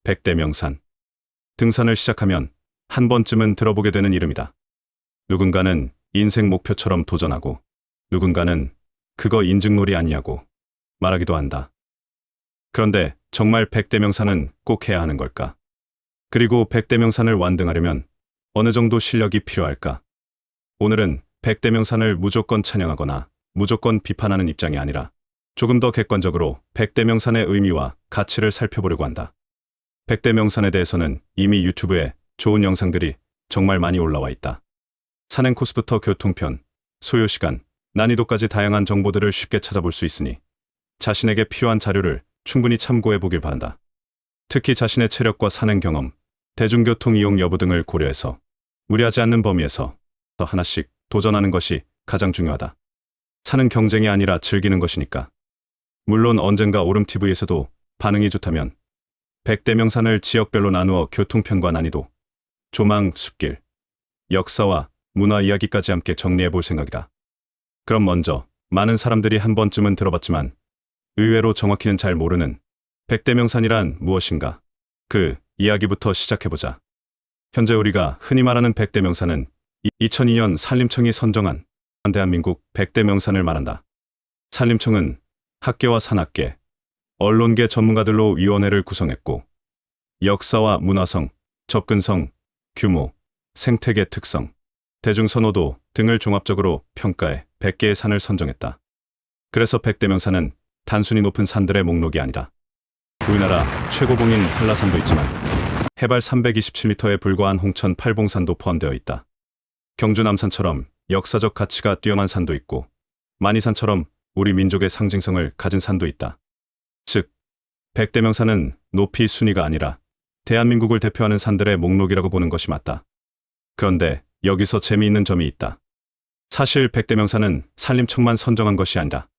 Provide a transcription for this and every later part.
백대명산. 등산을 시작하면 한 번쯤은 들어보게 되는 이름이다. 누군가는 인생 목표처럼 도전하고 누군가는 그거 인증놀이 아니냐고 말하기도 한다. 그런데 정말 백대명산은 꼭 해야 하는 걸까? 그리고 백대명산을 완등하려면 어느 정도 실력이 필요할까? 오늘은 백대명산을 무조건 찬양하거나 무조건 비판하는 입장이 아니라 조금 더 객관적으로 백대명산의 의미와 가치를 살펴보려고 한다. 백대명산에 대해서는 이미 유튜브에 좋은 영상들이 정말 많이 올라와 있다. 산행 코스부터 교통편, 소요시간, 난이도까지 다양한 정보들을 쉽게 찾아볼 수 있으니 자신에게 필요한 자료를 충분히 참고해 보길 바란다. 특히 자신의 체력과 산행 경험, 대중교통 이용 여부 등을 고려해서 무리하지 않는 범위에서 더 하나씩 도전하는 것이 가장 중요하다. 산은 경쟁이 아니라 즐기는 것이니까. 물론 언젠가 오름TV에서도 반응이 좋다면 백대명산을 지역별로 나누어 교통편과 난이도, 조망, 숲길, 역사와 문화 이야기까지 함께 정리해 볼 생각이다. 그럼 먼저 많은 사람들이 한 번쯤은 들어봤지만 의외로 정확히는 잘 모르는 백대명산이란 무엇인가? 그 이야기부터 시작해보자. 현재 우리가 흔히 말하는 백대명산은 2002년 산림청이 선정한 대한민국 백대명산을 말한다. 산림청은 학계와 산학계, 언론계 전문가들로 위원회를 구성했고 역사와 문화성, 접근성, 규모, 생태계 특성, 대중선호도 등을 종합적으로 평가해 100개의 산을 선정했다. 그래서 백대명산은 단순히 높은 산들의 목록이 아니다. 우리나라 최고봉인 한라산도 있지만 해발 327m에 불과한 홍천 팔봉산도 포함되어 있다. 경주 남산처럼 역사적 가치가 뛰어난 산도 있고 만이산처럼 우리 민족의 상징성을 가진 산도 있다. 즉, 백대명산은 높이 순위가 아니라 대한민국을 대표하는 산들의 목록이라고 보는 것이 맞다. 그런데 여기서 재미있는 점이 있다. 사실 백대명산은 산림청만 선정한 것이 아니다.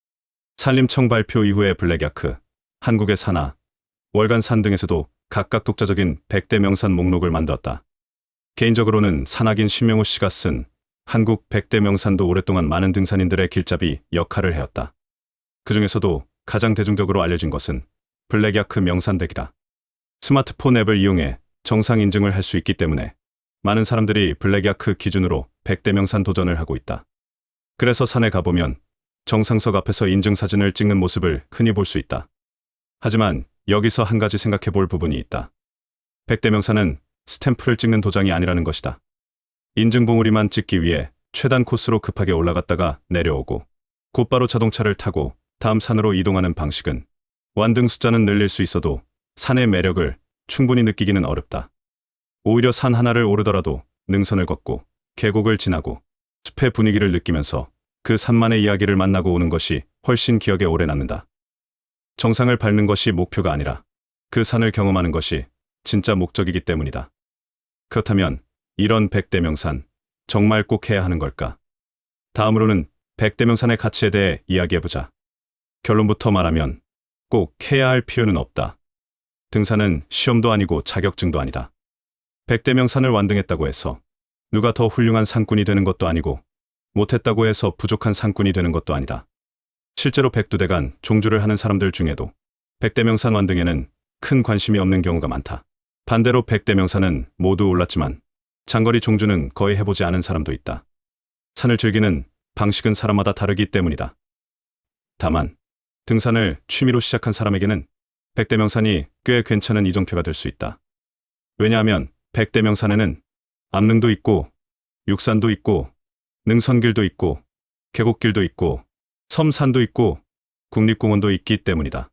산림청 발표 이후에 블랙야크, 한국의 산하, 월간산 등에서도 각각 독자적인 백대명산 목록을 만들었다. 개인적으로는 산악인 신명호 씨가 쓴 한국 백대명산도 오랫동안 많은 등산인들의 길잡이 역할을 해왔다. 그 중에서도 가장 대중적으로 알려진 것은 블랙야크 명산덱이다. 스마트폰 앱을 이용해 정상 인증을 할 수 있기 때문에 많은 사람들이 블랙야크 기준으로 백대명산 도전을 하고 있다. 그래서 산에 가보면 정상석 앞에서 인증사진을 찍는 모습을 흔히 볼 수 있다. 하지만 여기서 한 가지 생각해 볼 부분이 있다. 백대명산은 스탬프를 찍는 도장이 아니라는 것이다. 인증 봉우리만 찍기 위해 최단 코스로 급하게 올라갔다가 내려오고 곧바로 자동차를 타고 다음 산으로 이동하는 방식은 완등 숫자는 늘릴 수 있어도 산의 매력을 충분히 느끼기는 어렵다. 오히려 산 하나를 오르더라도 능선을 걷고 계곡을 지나고 숲의 분위기를 느끼면서 그 산만의 이야기를 만나고 오는 것이 훨씬 기억에 오래 남는다. 정상을 밟는 것이 목표가 아니라 그 산을 경험하는 것이 진짜 목적이기 때문이다. 그렇다면 이런 백대명산 정말 꼭 해야 하는 걸까? 다음으로는 백대명산의 가치에 대해 이야기해보자. 결론부터 말하면 꼭 해야 할 필요는 없다. 등산은 시험도 아니고 자격증도 아니다. 백대명산을 완등했다고 해서 누가 더 훌륭한 산꾼이 되는 것도 아니고 못했다고 해서 부족한 산꾼이 되는 것도 아니다. 실제로 백두대간 종주를 하는 사람들 중에도 백대명산 완등에는 큰 관심이 없는 경우가 많다. 반대로 백대명산은 모두 올랐지만 장거리 종주는 거의 해보지 않은 사람도 있다. 산을 즐기는 방식은 사람마다 다르기 때문이다. 다만 등산을 취미로 시작한 사람에게는 백대명산이 꽤 괜찮은 이정표가 될 수 있다. 왜냐하면 백대명산에는 암릉도 있고 육산도 있고 능선길도 있고 계곡길도 있고 섬산도 있고 국립공원도 있기 때문이다.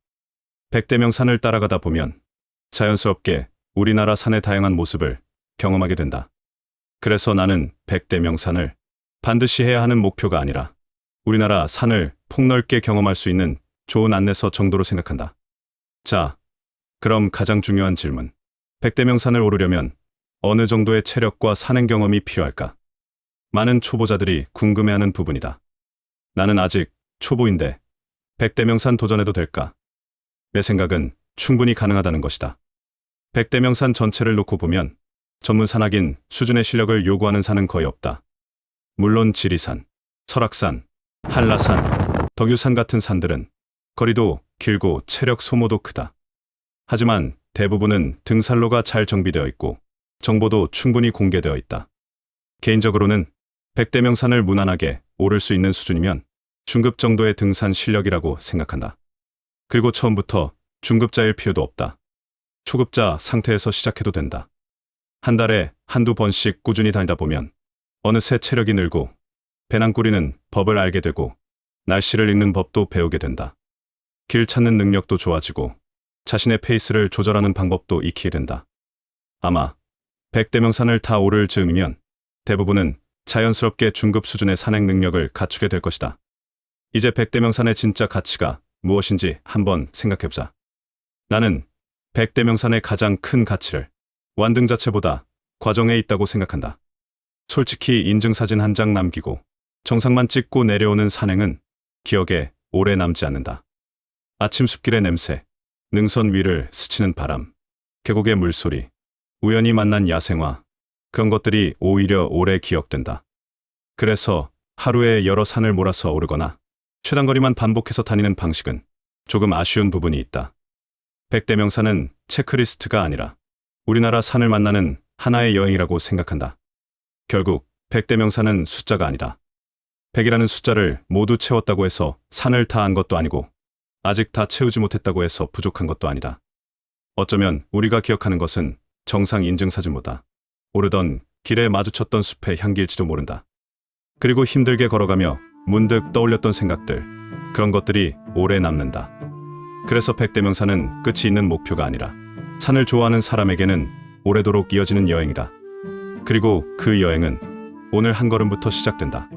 백대명산을 따라가다 보면 자연스럽게 우리나라 산의 다양한 모습을 경험하게 된다. 그래서 나는 백대명산을 반드시 해야 하는 목표가 아니라 우리나라 산을 폭넓게 경험할 수 있는 좋은 안내서 정도로 생각한다. 자, 그럼 가장 중요한 질문. 백대명산을 오르려면 어느 정도의 체력과 산행 경험이 필요할까? 많은 초보자들이 궁금해하는 부분이다. 나는 아직 초보인데 백대명산 도전해도 될까? 내 생각은 충분히 가능하다는 것이다. 백대명산 전체를 놓고 보면 전문 산악인 수준의 실력을 요구하는 산은 거의 없다. 물론 지리산, 설악산, 한라산, 덕유산 같은 산들은 거리도 길고 체력 소모도 크다. 하지만 대부분은 등산로가 잘 정비되어 있고 정보도 충분히 공개되어 있다. 개인적으로는 백대명산을 무난하게 오를 수 있는 수준이면 중급 정도의 등산 실력이라고 생각한다. 그리고 처음부터 중급자일 필요도 없다. 초급자 상태에서 시작해도 된다. 한 달에 한두 번씩 꾸준히 다니다 보면 어느새 체력이 늘고 배낭 꾸리는 법을 알게 되고 날씨를 읽는 법도 배우게 된다. 길 찾는 능력도 좋아지고 자신의 페이스를 조절하는 방법도 익히게 된다. 아마 백대명산을 다 오를 즈음이면 대부분은 자연스럽게 중급 수준의 산행 능력을 갖추게 될 것이다. 이제 백대명산의 진짜 가치가 무엇인지 한번 생각해보자. 나는 백대명산의 가장 큰 가치를 완등 자체보다 과정에 있다고 생각한다. 솔직히 인증사진 한 장 남기고 정상만 찍고 내려오는 산행은 기억에 오래 남지 않는다. 아침 숲길의 냄새, 능선 위를 스치는 바람, 계곡의 물소리, 우연히 만난 야생화, 그런 것들이 오히려 오래 기억된다. 그래서 하루에 여러 산을 몰아서 오르거나 최단거리만 반복해서 다니는 방식은 조금 아쉬운 부분이 있다. 백대명산은 체크리스트가 아니라 우리나라 산을 만나는 하나의 여행이라고 생각한다. 결국 백대명산은 숫자가 아니다. 100이라는 숫자를 모두 채웠다고 해서 산을 다 안 것도 아니고 아직 다 채우지 못했다고 해서 부족한 것도 아니다. 어쩌면 우리가 기억하는 것은 정상 인증사진보다 오르던 길에 마주쳤던 숲의 향기일지도 모른다. 그리고 힘들게 걸어가며 문득 떠올렸던 생각들, 그런 것들이 오래 남는다. 그래서 백대명산은 끝이 있는 목표가 아니라 산을 좋아하는 사람에게는 오래도록 이어지는 여행이다. 그리고 그 여행은 오늘 한 걸음부터 시작된다.